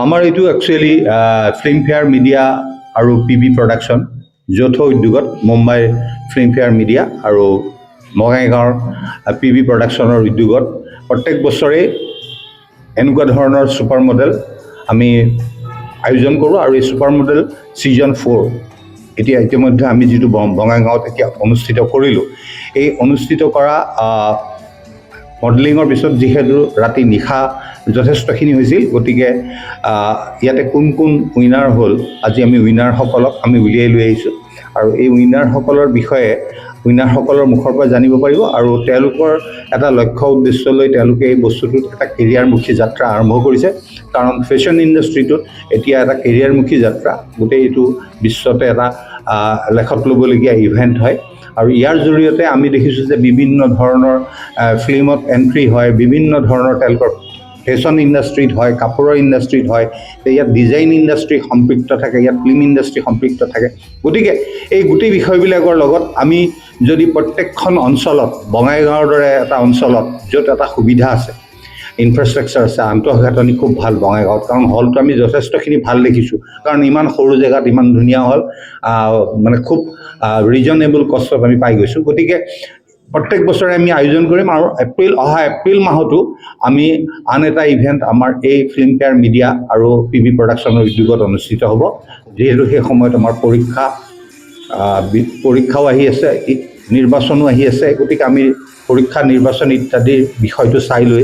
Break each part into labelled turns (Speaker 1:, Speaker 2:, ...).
Speaker 1: আমাৰ এইটো actually Filmfare media আৰু PB প্ৰডাকশ্যন যৌথ উদ্যোগত মুম্বাই ফিল্মফেয়াৰ মিডিয়া আৰু বঙাইগাঁৱৰ PB প্ৰডাকশ্যনৰ উদ্যোগত প্ৰত্যেক বছৰে এনেকুৱা ধৰণৰ ছুপাৰ মডেল আমি আয়োজন কৰোঁ আৰু এই ছুপাৰ মডেল ছিজন 4 এতিয়া ইতিমধ্যে আমি যিটো বঙাইগাঁৱত এতিয়া অনুষ্ঠিত কৰিলোঁ এই অনুষ্ঠিত কৰা মডেলিঙৰ পিছত যিহেতু ৰাতি নিশা যথেষ্টখিনি হৈছিল গতিকে ইয়াতে কোন কোন উইনাৰ হ'ল আজি আমি উইনাৰসকলক আমি উলিয়াই লৈ আহিছোঁ আৰু এই উইনাৰসকলৰ বিষয়ে উইনাৰসকলৰ মুখৰ পৰা জানিব পাৰিব আৰু তেওঁলোকৰ এটা লক্ষ্য উদ্দেশ্য লৈ তেওঁলোকে এই বস্তুটোত এটা কেৰিয়াৰমুখী যাত্ৰা আৰম্ভ কৰিছে কাৰণ ফেশ্বন ইণ্ডাষ্ট্ৰিটোত এতিয়া এটা কেৰিয়াৰমুখী যাত্ৰা গোটেই এইটো বিশ্বতে এটা লেখত ল'বলগীয়া ইভেণ্ট হয় আৰু ইয়াৰ জৰিয়তে আমি দেখিছোঁ যে বিভিন্ন ধৰণৰ ফিল্মত এণ্ট্ৰি হয় বিভিন্ন ধৰণৰ তেওঁলোকৰ ফেশ্বন ইণ্ডাষ্ট্ৰিত হয় কাপোৰৰ ইণ্ডাষ্ট্ৰিত হয় ইয়াত ডিজাইন ইণ্ডাষ্ট্ৰি সম্পৃক্ত থাকে ইয়াত ফিল্ম ইণ্ডাষ্ট্ৰি সম্পৃক্ত থাকে গতিকে এই গোটেই বিষয়বিলাকৰ লগত আমি যদি প্ৰত্যেকখন অঞ্চলত বঙাইগাঁৱৰ দৰে এটা অঞ্চলত য'ত এটা সুবিধা আছে ইনফ্ৰাষ্ট্ৰাকচাৰ আছে আন্তঃগাঁথনি খুব ভাল বঙাইগাঁৱত কাৰণ হলটো আমি যথেষ্টখিনি ভাল দেখিছোঁ কাৰণ ইমান সৰু জেগাত ইমান ধুনীয়া হল মানে খুব ৰিজনেবল কষ্টত আমি পাই গৈছোঁ গতিকে প্ৰত্যেক বছৰে আমি আয়োজন কৰিম আৰু অহা এপ্ৰিল মাহতো আমি আন এটা ইভেণ্ট আমাৰ এই ফিল্মফেয়াৰ মিডিয়া আৰু PB প্ৰডাকশ্যনৰ উদ্যোগত অনুষ্ঠিত হ'ব যিহেতু সেই সময়ত আমাৰ পৰীক্ষাও আহি আছে নিৰ্বাচনো আহি আছে গতিকে আমি পৰীক্ষা নিৰ্বাচন ইত্যাদিৰ বিষয়টো চাই লৈ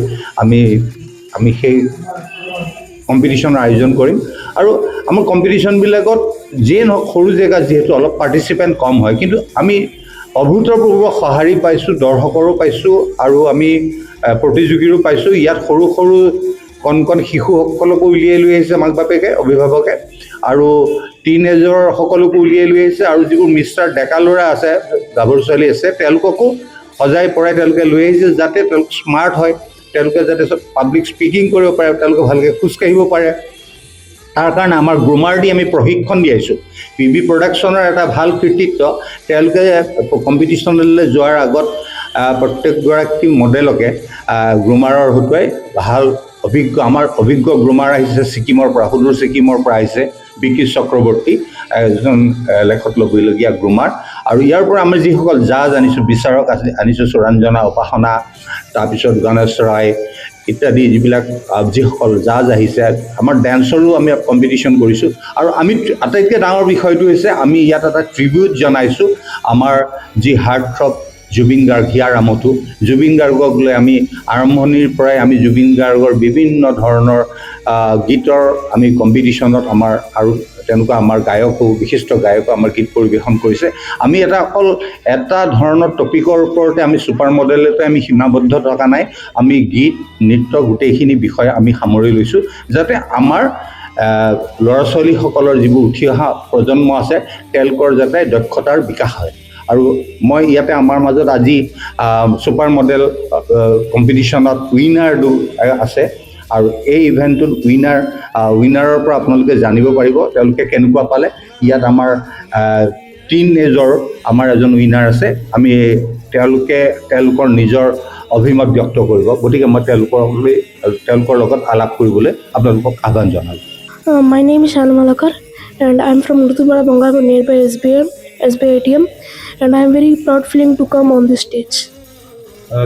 Speaker 1: আমি সেই কম্পিটিশ্যনৰ আয়োজন কৰিম আৰু আমাৰ কম্পিটিশ্যনবিলাকত যিয়ে নহওক সৰু জেগাত যিহেতু অলপ পাৰ্টিচিপেণ্ট কম হয় কিন্তু আমি অভূতপূৰ্ব সঁহাৰি পাইছোঁ দৰ্শকৰো পাইছোঁ আৰু আমি প্ৰতিযোগীৰো পাইছোঁ ইয়াত সৰু সৰু কণ কণ শিশুসকলকো উলিয়াই লৈ আহিছে মাক বাপেকে অভিভাৱকে আৰু টিনেজৰ সকলোকো উলিয়াই লৈ আহিছে আৰু যিবোৰ মিষ্টাৰ ডেকা ল'ৰা আছে গাভৰু ছোৱালী আছে তেওঁলোককো সজাই পৰাই তেওঁলোকে লৈ আহিছে যাতে তেওঁলোক স্মাৰ্ট হয় তেওঁলোকে যাতে পাব্লিক স্পিকিং কৰিব পাৰে তেওঁলোকে ভালকৈ খোজকাঢ়িব পাৰে তাৰ কাৰণে আমাৰ গ্ৰুমাৰ দি আমি প্ৰশিক্ষণ দিয়াইছোঁ PB প্ৰডাকশ্যনৰ এটা ভাল কৃতিত্ব তেওঁলোকে কম্পিটিশ্যনলৈ যোৱাৰ আগত প্ৰত্যেকগৰাকী মডেলকে গ্ৰুমাৰৰ হতুৱাই ভাল আমাৰ অভিজ্ঞ গ্ৰুমাৰ আহিছে ছিকিমৰ পৰা সুদূৰ ছিকিমৰ পৰা আহিছে বিকি চক্ৰৱৰ্তী এজন লেখত ল'বলগীয়া গ্ৰুমাৰ আৰু ইয়াৰ পৰা আমি যিসকল জাজ আনিছোঁ বিচাৰক আনিছোঁ সুৰঞ্জনা উপাসনা তাৰপিছত গণেশ ৰায় ইত্যাদি যিবিলাক যিসকল জাজ আহিছে আমাৰ ডেন্সৰো আমি কম্পিটিশ্যন কৰিছোঁ আৰু আমি আটাইতকৈ ডাঙৰ বিষয়টো হৈছে আমি ইয়াত এটা ট্ৰিবিউট জনাইছোঁ আমাৰ যি হাৰ্ট থ্ৰব জুবিন গাৰ্গ হিয়াৰ আমঠু জুবিন গাৰ্গক লৈ আমি আৰম্ভণিৰ পৰাই আমি জুবিন গাৰ্গৰ বিভিন্ন ধৰণৰ গীতৰ আমি কম্পিটিশ্যনত আমাৰ আৰু তেনেকুৱা আমাৰ গায়কো বিশিষ্ট গায়কো আমাৰ গীত পৰিৱেশন কৰিছে আমি অকল এটা ধৰণৰ টপিকৰ ওপৰতে আমি ছুপাৰ মডেলতে আমি সীমাবদ্ধ থকা নাই আমি গীত নৃত্য গোটেইখিনি বিষয় আমি সামৰি লৈছোঁ যাতে আমাৰ ল'ৰা ছোৱালীসকলৰ যিবোৰ উঠি অহা প্ৰজন্ম আছে তেওঁলোকৰ যাতে দক্ষতাৰ বিকাশ হয় আৰু মই ইয়াতে আমাৰ মাজত আজি ছুপাৰ মডেল কম্পিটিশ্যনত উইনাৰটো আছে আৰু এই ইভেণ্টটোত উইনাৰৰ পৰা আপোনালোকে জানিব পাৰিব তেওঁলোকে কেনেকুৱা পালে ইয়াত আমাৰ টিনেজৰ আমাৰ এজন উইনাৰ আছে আমি তেওঁলোকৰ নিজৰ অভিমত ব্যক্ত কৰিব গতিকে মই তেওঁলোকৰ লগত আলাপ কৰিবলৈ আপোনালোকক আহ্বান জনালোঁ
Speaker 2: My name is Shalma Lakar and I am from Murtubara, Bangalore nearby SBI ATM and I am very proud feeling to come on this stage.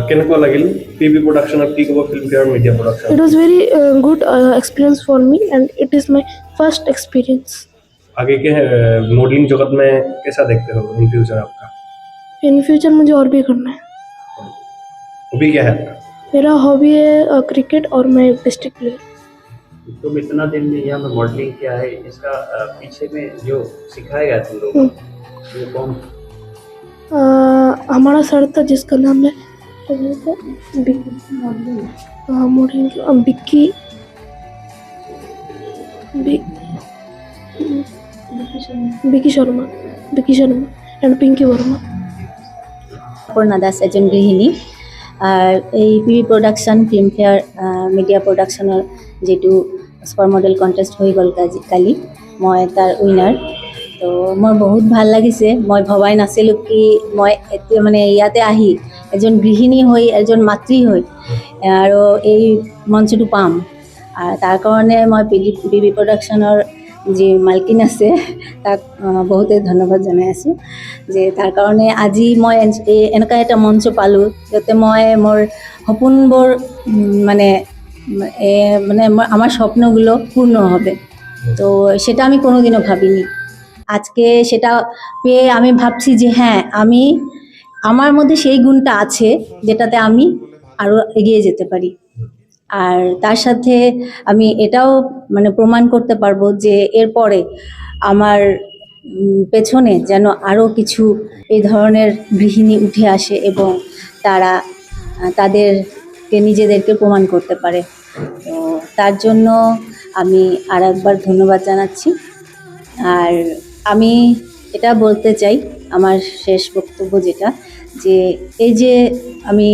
Speaker 3: কেনেকুৱা লাগিল PB প্ৰডাকশ্যনত কি ক'ব Filmfare media production
Speaker 2: It was very good experience for me and it is my first experience.
Speaker 3: आगे के modelling जगत में कैसा देखते हो इन फ्यूचर आपका
Speaker 2: In future मुझे और भी करना है
Speaker 3: हॉबी क्या है आपका
Speaker 2: मेरा हॉबी है क्रिकेट और मैं डिस्ट्रिक्ट प्लेयर
Speaker 4: तुम इतना दिन यहाँ पे मॉडलिंग किया है इसका पीछे में जो सिखाया गया तुम लोगों को वो कौन
Speaker 2: हमारा सर था जिसका नाम है बिक्की शर्मा एंड पिंकी वर्मा
Speaker 5: অপৰ্ণা দাস এজন গৃহিণী এই PB প্ৰডাকশ্যন ফিল্মফেয়াৰ মিডিয়া প্ৰডাকশ্যনৰ যিটো ছুপাৰ মডেল কণ্টেষ্ট হৈ গ'ল কালি মই তাৰ উইনাৰ তো মোৰ বহুত ভাল লাগিছে মই ভবাই নাছিলোঁ কি মই এতিয়া মানে ইয়াতে আহি এজন গৃহিণী হৈ এজন মাতৃ হৈ আৰু এই মঞ্চটো পাম আৰু তাৰ কাৰণে মই পি বি প্ৰডাকশ্যনৰ যি মালকিন আছে তাক বহুতে ধন্যবাদ জনাই আছোঁ যে তাৰ কাৰণে আজি মই এনেকুৱা এটা মঞ্চ পালোঁ যাতে মই মোৰ সপোনবোৰ মানে আমার স্বপ্নগুলো পূর্ণ হবে। তো সেটা আমি কোনোদিনও ভাবিনি, আজকে সেটা পেয়ে আমি ভাবছি যে হ্যাঁ আমি আমার মধ্যে সেই গুণটা আছে যেটাতে আমি আরও এগিয়ে যেতে পারি। আর তার সাথে আমি এটাও মানে প্রমাণ করতে পারবো যে এরপরে আমার পেছনে যেন আরও কিছু এই ধরনের গৃহিণী উঠে আসে এবং তারা তাদেরকে নিজেদেরকে প্রমাণ করতে পারে। তো তার জন্য আমি আর একবার ধন্যবাদ জানাচ্ছি। আর আমি এটা বলতে চাই আমার শেষ বক্তব্য যেটা, যে এই যে আমি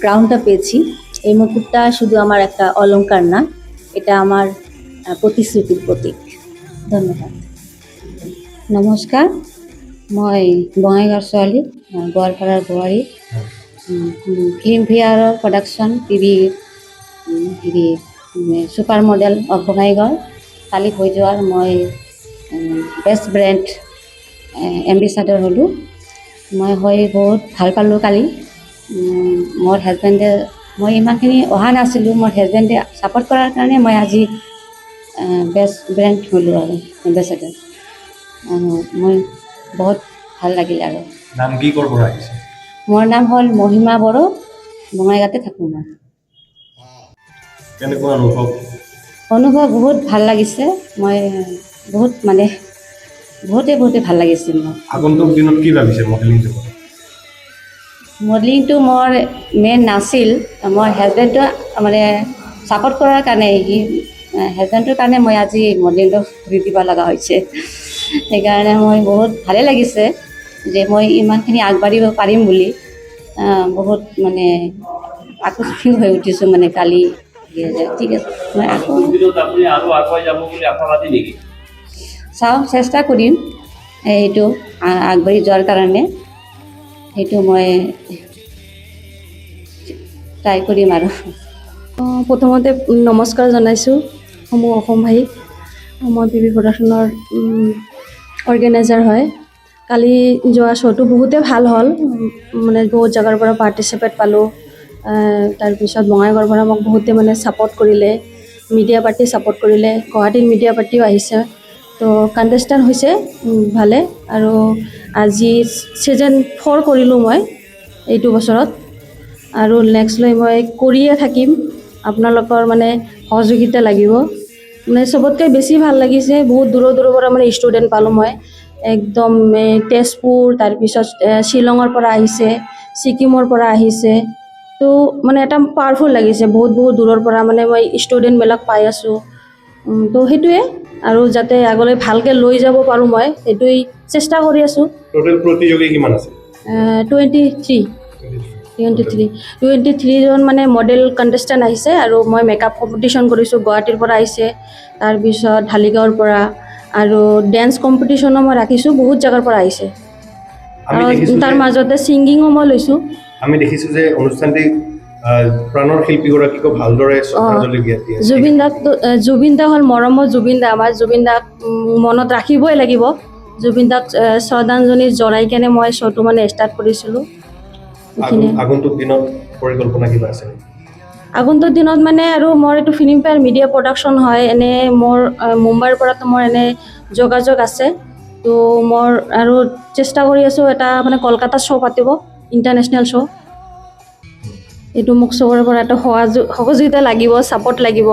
Speaker 5: ক্রাউনটা পেয়েছি, এই মুকুটটা শুধু আমার একটা অলংকার না, এটা আমার প্ৰতিশ্ৰুতিৰ প্ৰতীক। ধন্যবাদ।
Speaker 6: নমস্কাৰ, মই বঙাইগাঁৱৰ ছোৱালী, গোৱালপাৰাৰ বোৱাৰী। ফিল্মফেয়াৰৰ production TV super model of Bongaigaon কালি হৈ যোৱাৰ মই বেষ্ট ব্ৰেণ্ড এম্বেচাডৰ হ'লোঁ। মই হৈ বহুত ভাল পালোঁ কালি। মোৰ হাজবেণ্ডে, মই ইমানখিনি অহা নাছিলোঁ, মোৰ হাজবেণ্ডে ছাপোৰ্ট কৰাৰ কাৰণে মই আজি বেষ্ট ব্ৰেণ্ড হ'লোঁ আৰু এম্বেচাডৰ। মই বহুত ভাল লাগিল। আৰু
Speaker 3: নাম কি ক'ৰ পৰা আহিছে?
Speaker 6: মোৰ নাম হ'ল মহিমা বড়ো, বঙাইগাঁৱতে থাকোঁ মই।
Speaker 3: কেনেকুৱা অনুভৱ?
Speaker 6: অনুভৱ বহুত ভাল লাগিছে। মই বহুতে ভাল লাগিছিল মোৰ।
Speaker 3: আগন্তুক দিনত কি ভাবিছে মডেলিং জগতত?
Speaker 6: মডেলিংটো মোৰ মেইন নাছিল, মই হাজবেণ্ডটো মানে ছাপোৰ্ট কৰাৰ কাৰণে, হাজবেণ্ডটোৰ কাৰণে মই আজি মডেলিংটো ঘূৰি দিব লগা হৈছে। সেইকাৰণে মই বহুত ভালেই লাগিছে যে মই ইমানখিনি আগবাঢ়িব পাৰিম বুলি। বহুত মানে আকস্মিক হৈ উঠিছোঁ মানে কালি। ঠিক আছে, মই আকৌ চাওঁ, চেষ্টা কৰিম এইটো আগবাঢ়ি যোৱাৰ কাৰণে। সেইটো মই ট্ৰাই কৰিম। আৰু
Speaker 2: প্ৰথমতে নমস্কাৰ জনাইছোঁ সমূহ অসম ভাইক। মই পি বি প্ৰডাকশ্যনৰ অৰ্গেনাইজাৰ হয়। কালি যোৱা শ্ব'টো বহুতেই ভাল হ'ল, মানে বহুত জেগাৰ পৰা পাৰ্টিচিপেট পালোঁ। তাৰপিছত বঙাইগাঁৱৰ পৰা মোক বহুতে মানে ছাপোৰ্ট কৰিলে, মিডিয়া পাৰ্টি ছাপোৰ্ট কৰিলে, গুৱাহাটীৰ মিডিয়া পাৰ্টিও আহিছে। তো কণ্টেষ্টেণ্ট হৈছে ভালে। আৰু আজি ছিজন 4 কৰিলোঁ মই এইটো বছৰত, আৰু নেক্সটলৈ মই কৰিয়ে থাকিম। আপোনালোকৰ মানে সহযোগিতা লাগিব। মানে চবতকৈ বেছি ভাল লাগিছে, বহুত দূৰৰ পৰা মানে ষ্টুডেণ্ট পালোঁ মই। একদম তেজপুৰ, তাৰপিছত শ্বিলঙৰ পৰা আহিছে, ছিকিমৰ পৰা আহিছে। তো মানে এটা পাৱাৰফুল লাগিছে, বহুত দূৰৰ পৰা মানে মই ষ্টুডেণ্টবিলাক পাই আছোঁ। তো সেইটোৱে, আৰু যাতে আগলৈ ভালকৈ লৈ যাব পাৰোঁ মই সেইটোৱেই চেষ্টা কৰি আছোঁ।
Speaker 3: টোটেল প্ৰতিযোগী কিমান আছে?
Speaker 2: 23জন মানে মডেল কণ্টেষ্টেণ্ট আহিছে। আৰু মই মেকআপ কম্পিটিশ্যন কৰিছোঁ, গুৱাহাটীৰ পৰা আহিছে, তাৰপিছত ঢালিগাঁৱৰ পৰা। আৰু ডেন্স কম্পিটিশ্যনো মই ৰাখিছোঁ, বহুত জেগাৰ পৰা আহিছে। তাৰ মাজতে ছিংগিঙো মই লৈছোঁ।
Speaker 3: আমি দেখিছোঁ যে অনুষ্ঠানটি প্ৰাণৰ শিল্পীগৰাকীকো ভালদৰে শ্ৰদ্ধাঞ্জলি দিয়ে।
Speaker 2: জুবিন দা হ'ল মৰমৰ জুবিন দা। আমাৰ জুবিন দাক মনত ৰাখিবই লাগিব। জুবিন দাক শ্ৰদ্ধাঞ্জলি জনাই কেনে মই শ্ব'টো মানে ষ্টাৰ্ট কৰিছিলোঁ।
Speaker 3: আগন্তুক দিনত পৰিকল্পনা কিবা আছে?
Speaker 2: আগন্তুক দিনত মানে আৰু মোৰ এইটো ফিল্মফেয়াৰ মিডিয়া প্ৰডাকশ্যন হয়। এনে মোৰ মুম্বাইৰ পৰাতো মোৰ এনে যোগাযোগ আছে। তো মই আৰু চেষ্টা কৰি আছোঁ এটা মানে কলকাতা শ্ব' পাতিব, ইণ্টাৰনেশ্যনেল শ্ব'। এইটো মোক চবৰে পৰা এটা সহযোগিতা লাগিব, ছাপোৰ্ট লাগিব।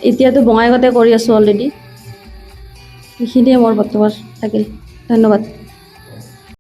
Speaker 2: এতিয়াতো বঙাইগাঁৱতে কৰি আছোঁ অলৰেডি। এইখিনিয়ে মোৰ বক্তব্য থাকিল। ধন্যবাদ।